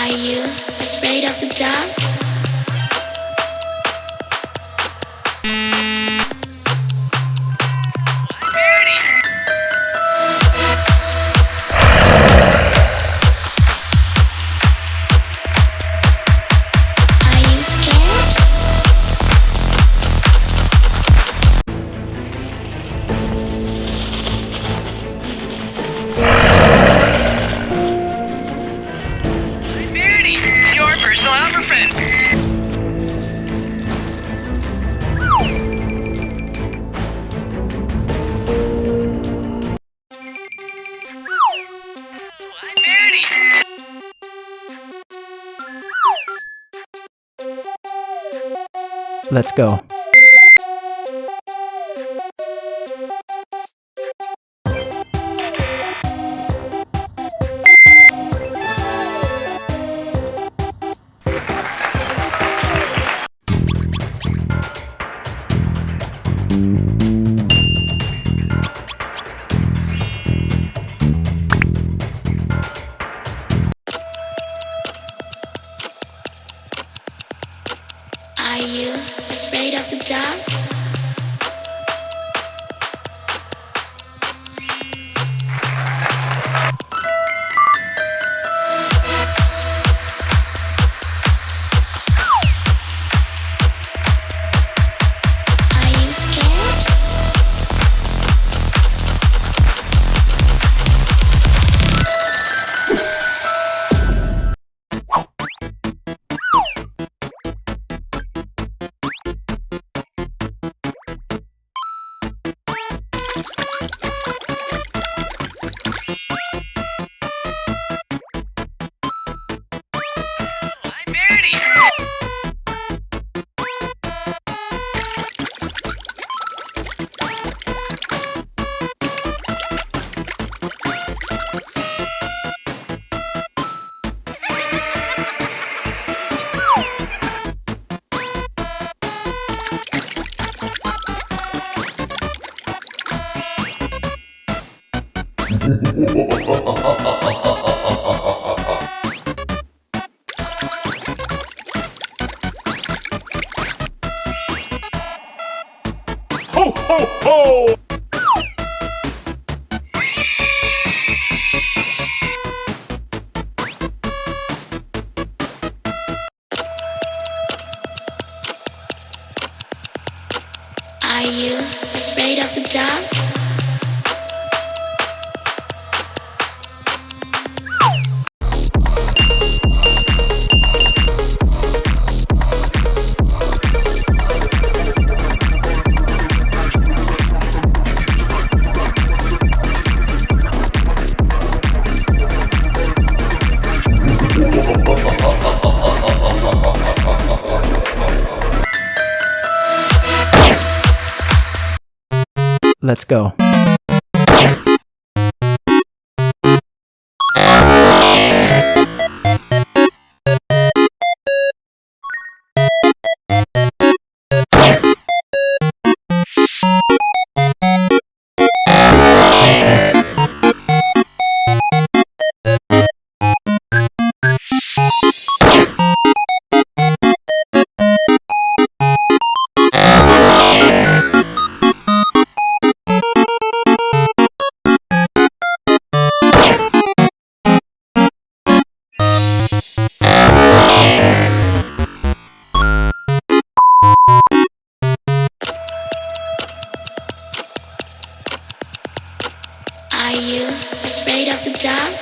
Are you afraid of the dark? Verity! Are you scared? Verity! Your personal helper friend! Verity! Let's go. Are you afraid of the dark? Are you scared? Verity! Ho, ho, ho! Are you afraid of the dark? Let's go. Are you afraid of the dark?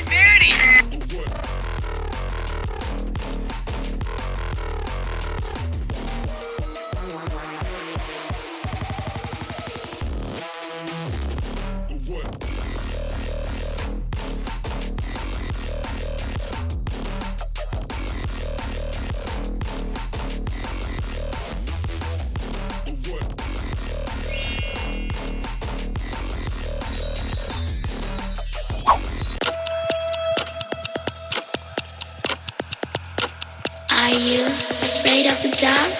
Verity! Are you afraid of the dark?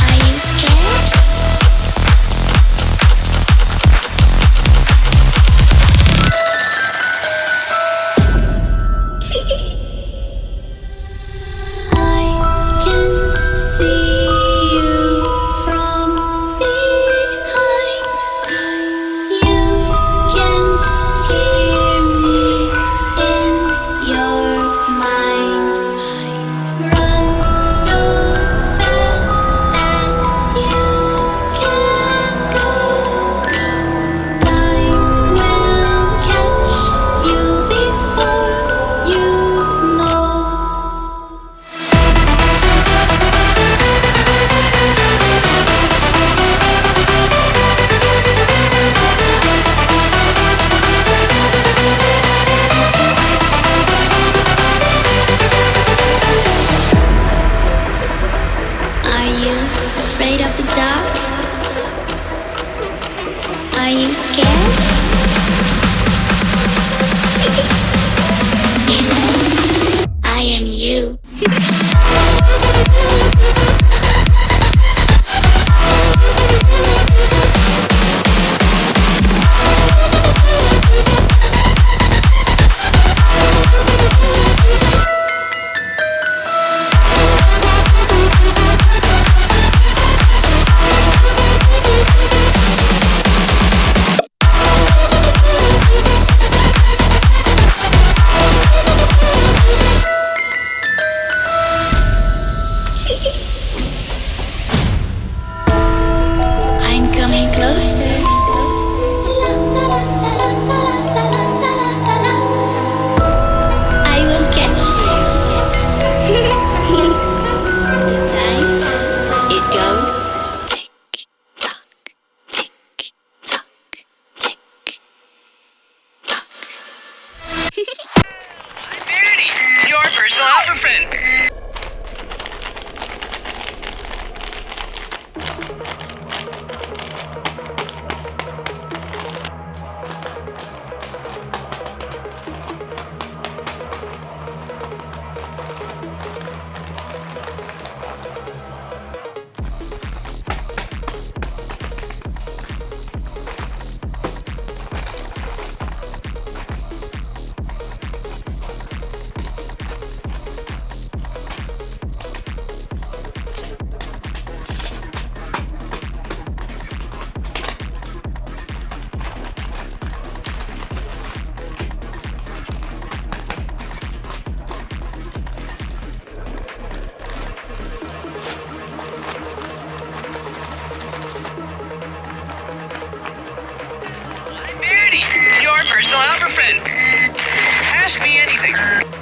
Are you scared? I can see you from behind. You can hear me in your mind. Run so fast as you can go. Time will catch you before you know. Are you afraid of the dark? Are you scared? I am you. I'm coming closer. I will catch you. The time it goes tick tock, tick tock, tick tock. Verity! Your personal alpha friend! Verity! Your personal alpha friend! Ask me anything.